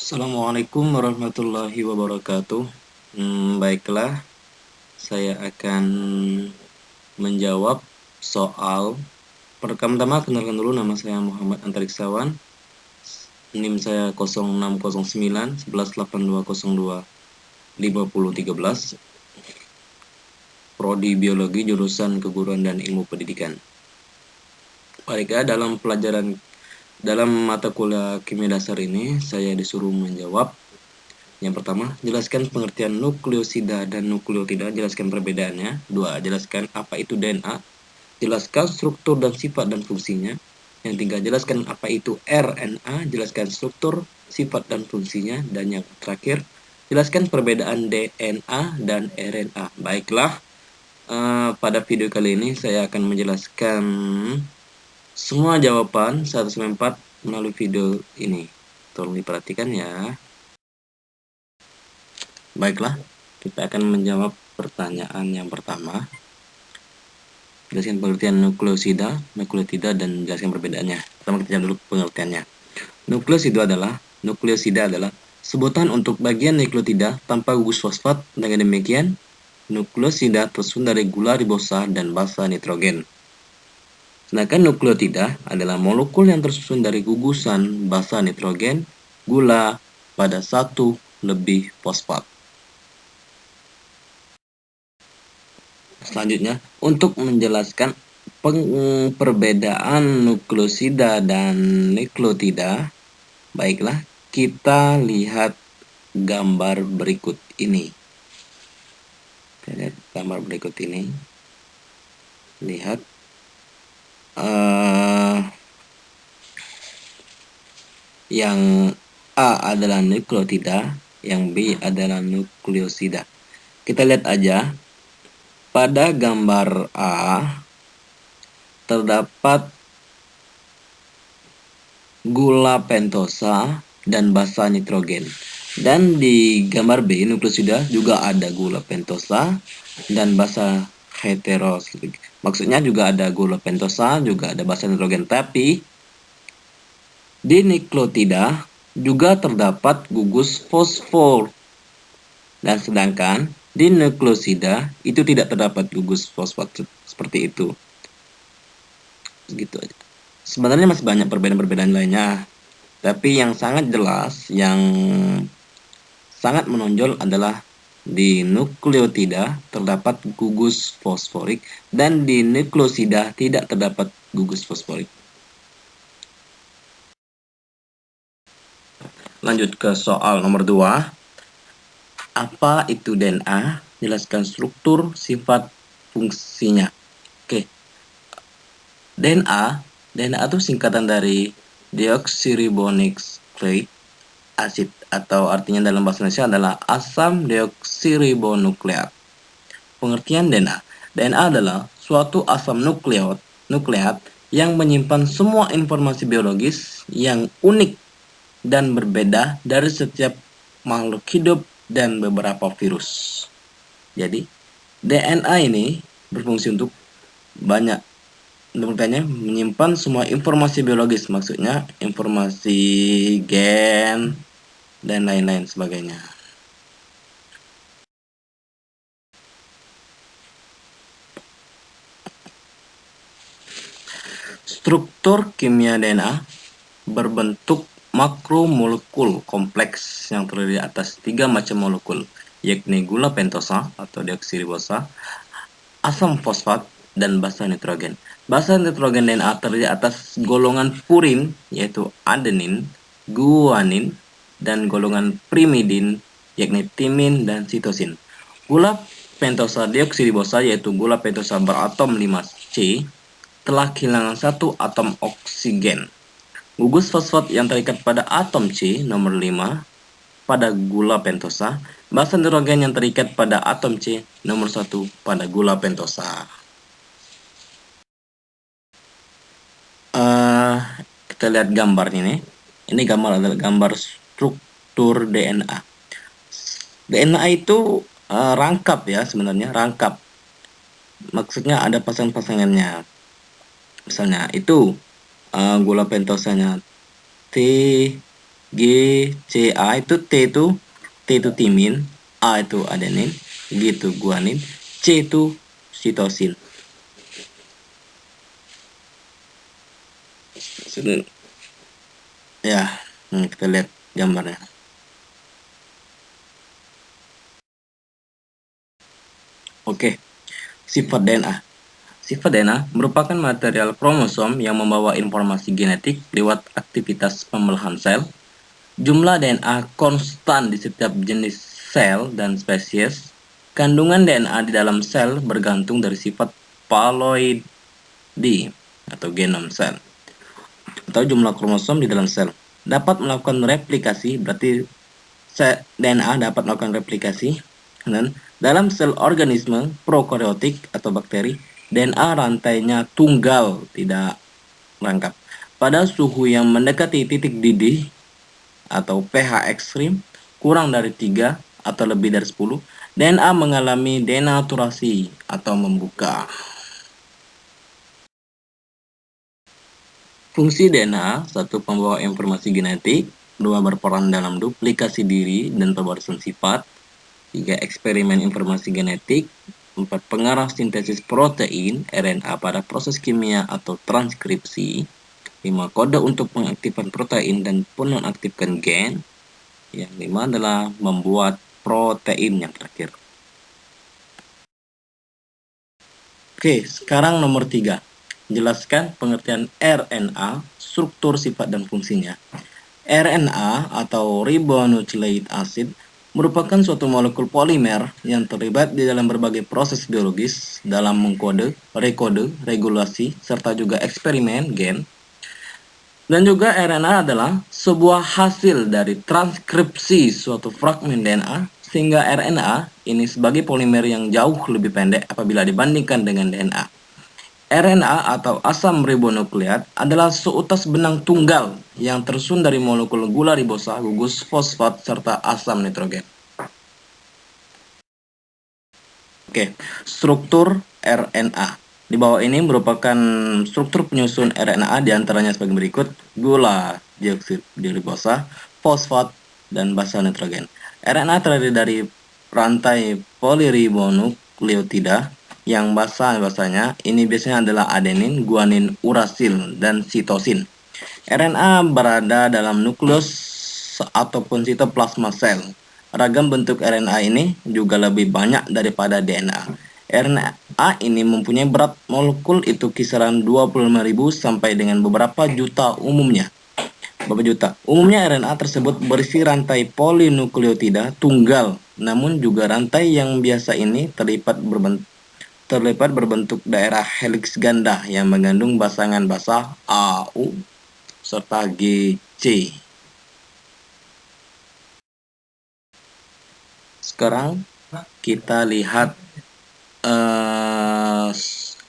Assalamualaikum warahmatullahi wabarakatuh. Baiklah, saya akan menjawab soal. Pertama, kenalkan dulu, nama saya Muhammad Antariksawan. NIM saya 0609 118202 5013. Prodi Biologi, jurusan Keguruan dan Ilmu Pendidikan. Baiklah, dalam mata kuliah kimia dasar ini, saya disuruh menjawab. Yang pertama, jelaskan pengertian nukleosida dan nukleotida, jelaskan perbedaannya. 2. Jelaskan apa itu DNA. Jelaskan struktur dan sifat dan fungsinya. Yang 3. Jelaskan apa itu RNA, jelaskan struktur, sifat dan fungsinya. Dan yang terakhir, jelaskan perbedaan DNA dan RNA. Baiklah, pada video kali ini saya akan menjelaskan semua jawaban 1-4 melalui video ini. Tolong diperhatikan ya. Baiklah, kita akan menjawab pertanyaan yang pertama. Jelaskan pengertian nukleosida, nukleotida, dan jelaskan perbedaannya. Pertama kita jawab dulu pengertiannya. Nukleosida adalah sebutan untuk bagian nukleotida tanpa gugus fosfat. Dengan demikian, nukleosida tersusun dari gula ribosa dan basa nitrogen. Sedangkan nukleotida adalah molekul yang tersusun dari gugusan basa nitrogen, gula pada 1 lebih fosfat. Selanjutnya, untuk menjelaskan perbedaan nukleosida dan nukleotida, baiklah, kita lihat gambar berikut ini. Kita lihat gambar berikut ini. Lihat. Yang A adalah nukleotida, yang B adalah nukleosida. Kita lihat aja. Pada gambar A terdapat gula pentosa dan basa nitrogen. Dan di gambar B, nukleosida, juga ada gula pentosa dan basa heteros. Maksudnya juga ada gula pentosa, juga ada basa nitrogen. Tapi di nukleotida juga terdapat gugus fosfor. Dan sedangkan di nukleosida itu tidak terdapat gugus fosfat seperti itu. Gitu aja. Sebenarnya masih banyak perbedaan-perbedaan lainnya. Tapi yang sangat jelas, yang sangat menonjol adalah di nukleotida terdapat gugus fosforik dan di nukleosida tidak terdapat gugus fosforik. Lanjut ke soal nomor 2. Apa itu DNA? Jelaskan struktur, sifat, fungsinya. Oke. DNA itu singkatan dari deoksiribonukleik acid, atau artinya dalam bahasa Indonesia adalah asam deoksiribonukleat. Pengertian DNA. DNA adalah suatu asam nukleat yang menyimpan semua informasi biologis yang unik dan berbeda dari setiap makhluk hidup dan beberapa virus. Jadi, DNA ini berfungsi untuk menyimpan semua informasi biologis, maksudnya informasi gen dan lain-lain sebagainya. Struktur kimia DNA berbentuk makromolekul kompleks yang terdiri atas 3 macam molekul, yakni gula pentosa atau deoksiribosa, asam fosfat, dan basa nitrogen. Basa nitrogen DNA terdiri atas golongan purin, yaitu adenin, guanin, dan golongan pirimidin, yakni timin dan sitosin. Gula pentosa deoksiribosa, yaitu gula pentosa beratom 5C, telah kehilangan 1 atom oksigen. Gugus fosfat yang terikat pada atom C nomor 5 pada gula pentosa, basa nitrogen yang terikat pada atom C nomor 1 pada gula pentosa. Kita lihat gambar ini. Ini gambar adalah gambar struktur DNA. DNA itu rangkap ya, sebenarnya rangkap. Maksudnya ada pasang-pasangannya. Misalnya itu gula pentosanya T G, C, A itu T itu timin, A itu adenin, G itu guanin, C itu sitosin. Ya, kita lihat gambarnya. Oke, sifat DNA. Sifat DNA merupakan material kromosom yang membawa informasi genetik lewat aktivitas pembelahan sel. Jumlah DNA konstan di setiap jenis sel dan spesies. Kandungan DNA di dalam sel bergantung dari sifat ploidy atau genom sel atau jumlah kromosom di dalam sel. Dapat melakukan replikasi, berarti DNA dapat melakukan replikasi. Dan dalam sel organisme prokaryotik atau bakteri, DNA rantainya tunggal, tidak lengkap. Pada suhu yang mendekati titik didih atau pH ekstrim kurang dari 3 atau lebih dari 10, DNA mengalami denaturasi atau membuka. Fungsi DNA, satu, pembawa informasi genetik, 2, berperan dalam duplikasi diri dan pewarisan sifat, 3, eksperimen informasi genetik, 4, pengarah sintesis protein RNA pada proses kimia atau transkripsi, 5, kode untuk pengaktifan protein dan penonaktifkan gen, yang 5 adalah membuat protein yang terakhir. Oke, sekarang nomor 3. Jelaskan pengertian RNA, struktur, sifat, dan fungsinya. RNA atau ribonucleic acid merupakan suatu molekul polimer yang terlibat di dalam berbagai proses biologis dalam mengkode, rekode, regulasi, serta juga eksperimen gen. Dan juga RNA adalah sebuah hasil dari transkripsi suatu fragmen DNA, sehingga RNA ini sebagai polimer yang jauh lebih pendek apabila dibandingkan dengan DNA. RNA atau asam ribonukleat adalah seutas benang tunggal yang tersusun dari molekul gula ribosa, gugus fosfat, serta asam nitrogen. Oke, struktur RNA. Di bawah ini merupakan struktur penyusun RNA diantaranya sebagai berikut: gula dioksida ribosa, fosfat, dan basa nitrogen. RNA terdiri dari rantai poliribonukleotida yang basanya ini biasanya adalah adenin, guanin, urasil, dan sitosin. RNA berada dalam nukleus ataupun sitoplasma sel. Ragam bentuk RNA ini juga lebih banyak daripada DNA. RNA ini mempunyai berat molekul itu kisaran 25.000 sampai dengan beberapa juta umumnya. Umumnya RNA tersebut berisi rantai polinukleotida tunggal, namun juga rantai yang biasa ini terlipat berbentuk daerah heliks ganda yang mengandung basangan basa AU serta GC. Sekarang kita lihat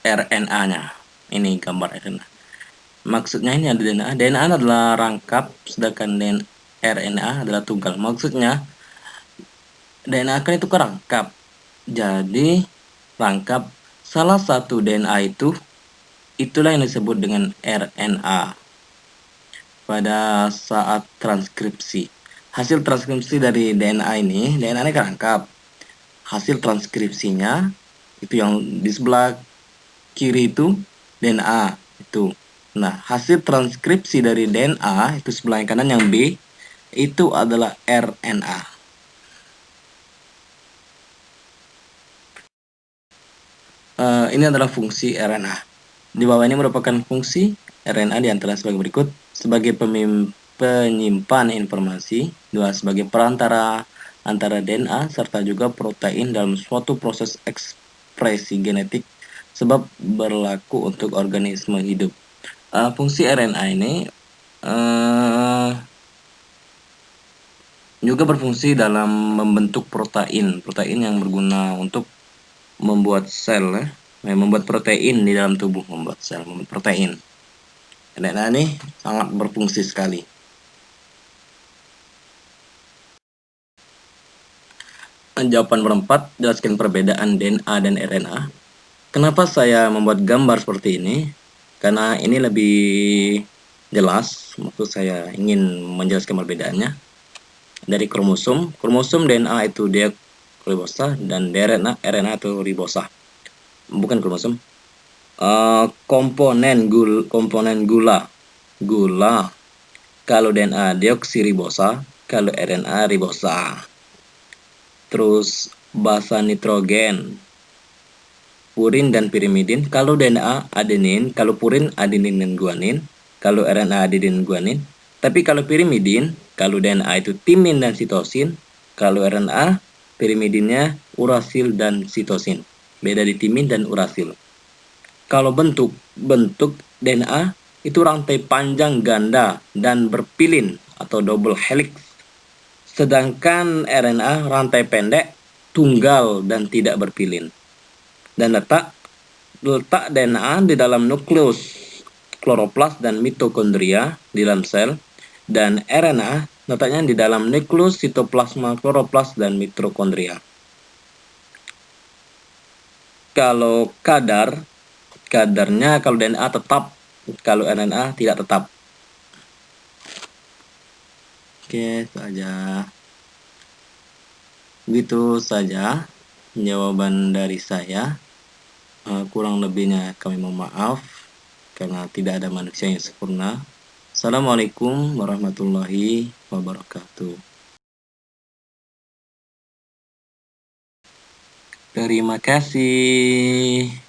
RNA-nya. Ini gambar RNA. Maksudnya ini ada DNA. DNA adalah rangkap, sedangkan RNA adalah tunggal. Maksudnya DNA kan itu kerangkap. Jadi rangkap salah satu DNA itulah yang disebut dengan RNA pada saat transkripsi. Hasil transkripsi dari DNA ini kerangkap. Hasil transkripsinya itu yang di sebelah kiri itu DNA itu. Nah, hasil transkripsi dari DNA itu sebelah yang kanan yang B itu adalah RNA. Ini adalah fungsi RNA. Di bawah ini merupakan fungsi RNA diantara sebagai berikut: sebagai penyimpan informasi, 2, sebagai perantara antara DNA serta juga protein dalam suatu proses ekspresi genetik, sebab berlaku untuk organisme hidup. Fungsi RNA ini juga berfungsi dalam membentuk protein yang berguna untuk membuat sel, membuat protein di dalam tubuh, membuat protein. RNA ini sangat berfungsi sekali. Jawaban berempat, jelaskan perbedaan DNA dan RNA. Kenapa saya membuat gambar seperti ini? Karena ini lebih jelas, maksud saya ingin menjelaskan perbedaannya. Dari kromosom DNA itu deoksiribosa dan RNA itu ribosa. Bukan kromosom. Komponen gula. Kalau DNA deoksiribosa, kalau RNA ribosa. Terus basa nitrogen, purin dan pirimidin. Kalau DNA adenin, kalau purin adenin dan guanin, kalau RNA adenin dan guanin. Tapi kalau pirimidin, kalau DNA itu timin dan sitosin, kalau RNA pirimidinnya urasil dan sitosin. Beda di timin dan urasil. Kalau bentuk DNA itu rantai panjang ganda dan berpilin atau double helix. Sedangkan RNA rantai pendek, tunggal dan tidak berpilin. Dan letak DNA di dalam nukleus kloroplas dan mitokondria di dalam sel, dan RNA letaknya di dalam nukleus sitoplasma, kloroplas dan mitokondria. Kalau kadarnya kalau DNA tetap, kalau RNA tidak tetap. Oke, saja. Begitu saja jawaban dari saya. Kurang lebihnya kami mohon maaf karena tidak ada manusia yang sempurna. Assalamualaikum warahmatullahi wabarakatuh. Terima kasih.